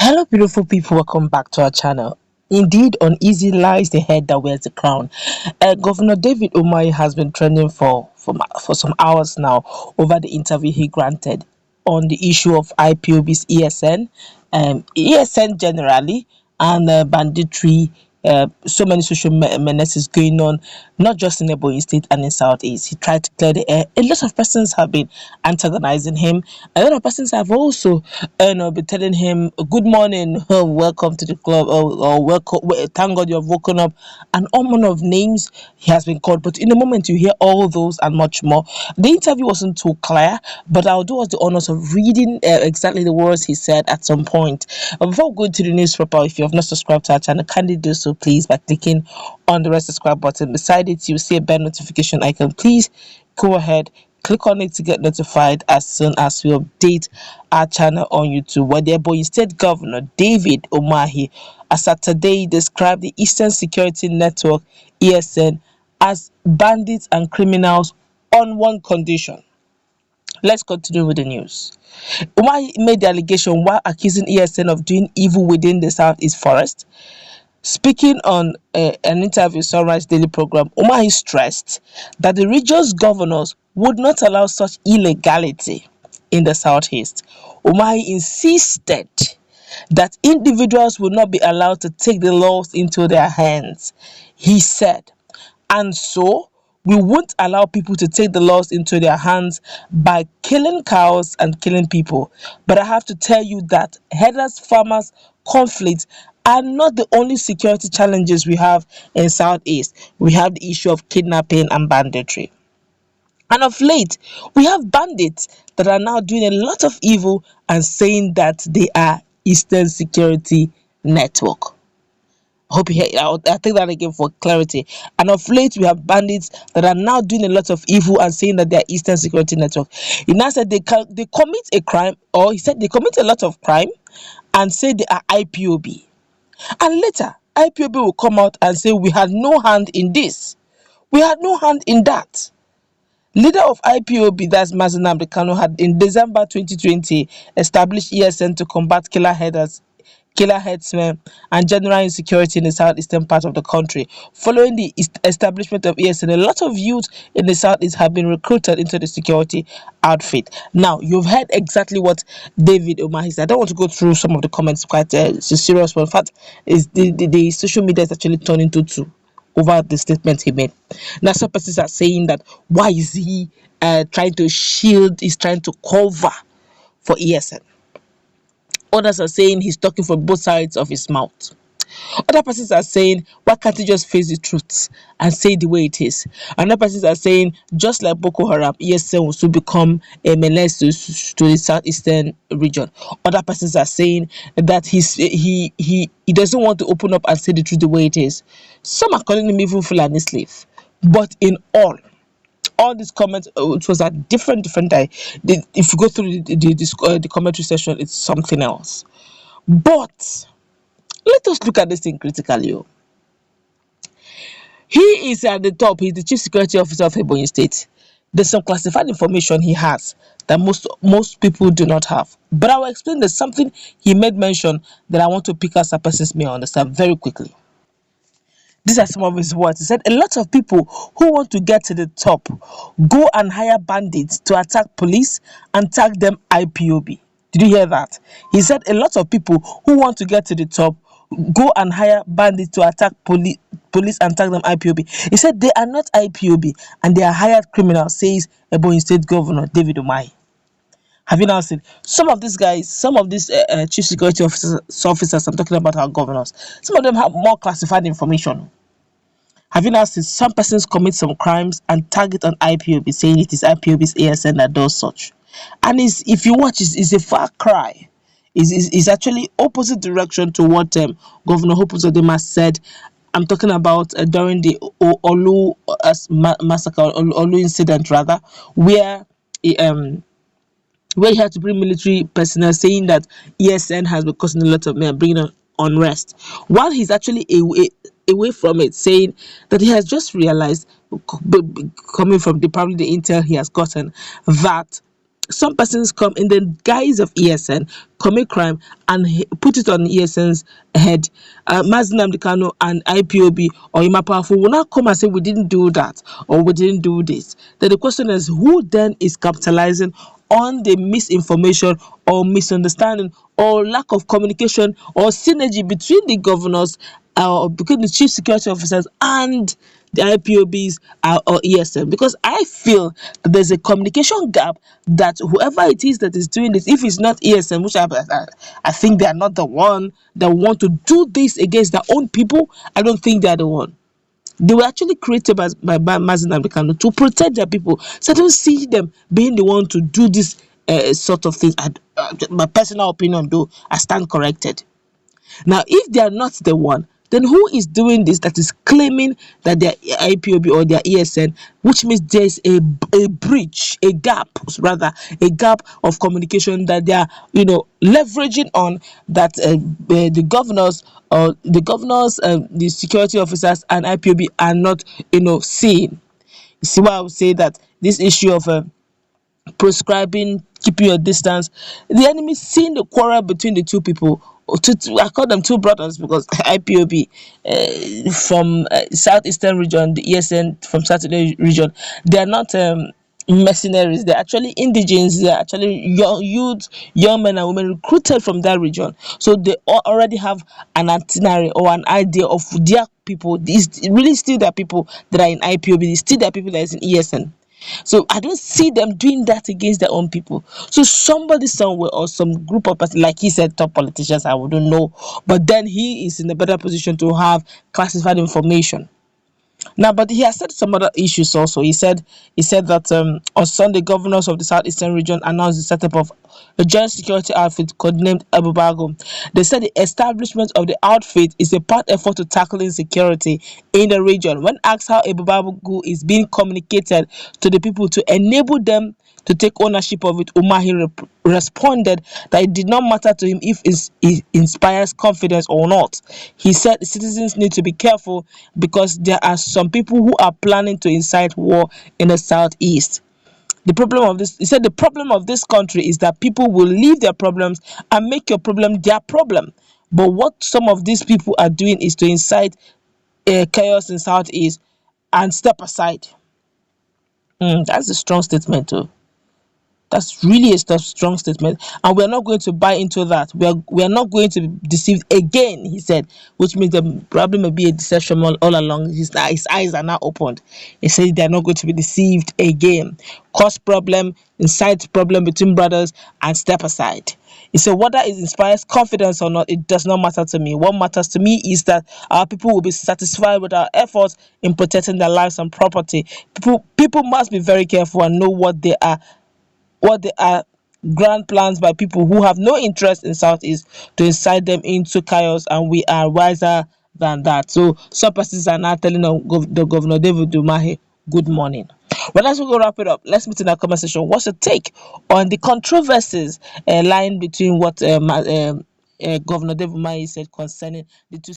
Hello, beautiful people. Welcome back to our channel. Indeed, uneasy lies the head that wears the crown. Governor David Umahi has been trending for some hours now over the interview he granted on the issue of IPOB's ESN, ESN generally, and banditry. So many social menaces going on, not just in Ebonyi State and in Southeast. He tried to clear the air. A lot of persons have been antagonizing him. A lot of persons have also, been telling him, "Good morning, welcome to the club," or "Welcome, thank God you have woken up," and all manner of names he has been called. But in a moment, you hear all those and much more. The interview wasn't too clear, but I'll do us the honors of reading exactly the words he said at some point. Before we go to the news proper, if you have not subscribed to our channel, kindly do so please by clicking on the red subscribe button. Beside it, you'll see a bell notification icon. Please go ahead, click on it to get notified as soon as we update our channel on YouTube. Where the Ebonyi State Governor David Umahi, as at today, described the Eastern Security Network (ESN) as bandits and criminals on one condition. Let's continue with the news. Umahi made the allegation while accusing ESN of doing evil within the Southeast Forest. Speaking on an interview Sunrise Daily program, Umahi stressed that the region's governors would not allow such illegality in the Southeast. Umahi insisted that individuals would not be allowed to take the laws into their hands. He said, and so we won't allow people to take the laws into their hands by killing cows and killing people. But I have to tell you that herders farmers conflicts are not the only security challenges we have in Southeast. We have the issue of kidnapping and banditry. And of late, we have bandits that are now doing a lot of evil and saying that they are Eastern Security Network. Hope you hear. I'll take that again for clarity. And of late, we have bandits that are now doing a lot of evil and saying that they are Eastern Security Network. He now said they commit a crime, or he said they commit a lot of crime, and say they are IPOB. And later, IPOB will come out and say we had no hand in this, we had no hand in that. Leader of IPOB, that's Nnamdi Kanu, had in December 2020 established ESN to combat killer headsmen, and general insecurity in the southeastern part of the country. Following the establishment of ESN, a lot of youth in the southeast have been recruited into the security outfit. Now, you've heard exactly what David Umahi said. I don't want to go through some of the comments, quite it's a serious one. In fact, is the social media is actually turned into two over the statement he made. Now, some persons are saying that why is he trying to shield, he's trying to cover for ESN. Others are saying he's talking from both sides of his mouth. Other persons are saying, why can't he just face the truth and say the way it is? Another persons are saying, just like Boko Haram, ESN will soon become a menace to the southeastern region. Other persons are saying that he doesn't want to open up and say the truth the way it is. Some are calling him even Fulani slave. But in all these comments, it was at different time. If you go through the commentary section, it's something else. But let us look at this thing critically. He is at the top. He's the chief security officer of Ebonyi State. There's some classified information he has that most people do not have. But I will explain. There's something he made mention that I want to pick as a persons may understand very quickly. These are some of his words. He said, a lot of people who want to get to the top go and hire bandits to attack police and tag them IPOB. Did you hear that? He said, a lot of people who want to get to the top go and hire bandits to attack police and tag them IPOB. He said, they are not IPOB and they are hired criminals, says Ebonyi State Governor David Umahi. Have you now seen some of these guys, some of these chief security officers, I'm talking about our governors, some of them have more classified information. Have you now seen some persons commit some crimes and target on IPOB, saying it is IPOB's ESN that does such? And if you watch, it's a far cry. It's actually opposite direction to what Governor Hope Uzodinma said. I'm talking about during the Olu massacre, Olu incident rather, where he had to bring military personnel, saying that ESN has been causing a lot of bringing on unrest, while he's actually away from it, saying that he has just realized, coming from probably the intel he has gotten, that some persons come in the guise of ESN, commit crime, and put it on ESN's head. Nnamdi Kanu and IPOB or Imapafu will not come and say we didn't do that or we didn't do this. Then the question is, who then is capitalizing on the misinformation or misunderstanding or lack of communication or synergy between the governors between the chief security officers and the IPOBs or ESN? Because I feel there's a communication gap that whoever it is that is doing this, if it's not ESN, which I think they are not the one that want to do this against their own people, I don't think they are the one. They were actually created by Nnamdi Kanu to protect their people. So I don't see them being the one to do this sort of things. My personal opinion, though, I stand corrected. Now, if they are not the one, then who is doing this that is claiming that they're IPOB or they're ESN, which means there's a breach, a gap of communication that they are, leveraging on, that the governors or the security officers and IPOB are not, seeing. You see why I would say that this issue of prescribing keeping your distance, the enemy seeing the quarrel between the two people. I call them two brothers because IPOB from southeastern region, the ESN from southern region, they are not mercenaries. They're actually indigenes. They're actually young youths, young men and women recruited from that region. So they already have an itinerary or an idea of their people. It's really still their people that are in IPOB. It's still their people that is in ESN. So I don't see them doing that against their own people. So somebody somewhere or some group of person, like he said, top politicians, I wouldn't know, but then he is in a better position to have classified information. Now, but he has said some other issues also. He said that on Sunday, governors of the southeastern region announced the setup of a joint security outfit codenamed Ebube. They said the establishment of the outfit is a part effort to tackle insecurity in the region. When asked how Ebube is being communicated to the people to enable them to take ownership of it, Umahi responded that it did not matter to him if it inspires confidence or not. He said citizens need to be careful because there are some people who are planning to incite war in the southeast. He said the problem of this country is that people will leave their problems and make your problem their problem. But what some of these people are doing is to incite chaos in southeast and step aside. That's a strong statement too. That's really a strong statement, and we are not going to buy into that. We are not going to be deceived again, he said, which means there probably may be a deception all along. His eyes are now opened. He said they are not going to be deceived again. Cause problem, incite problem between brothers, and step aside. He said whether it inspires confidence or not, it does not matter to me. What matters to me is that our people will be satisfied with our efforts in protecting their lives and property. People must be very careful and know what they are grand plans by people who have no interest in Southeast to incite them into chaos, and we are wiser than that. So some persons are now telling the Governor David Umahi good morning. Well, as we go wrap it up, let's meet in our comment section. What's your take on the controversies lying between what Governor David Umahi said concerning the two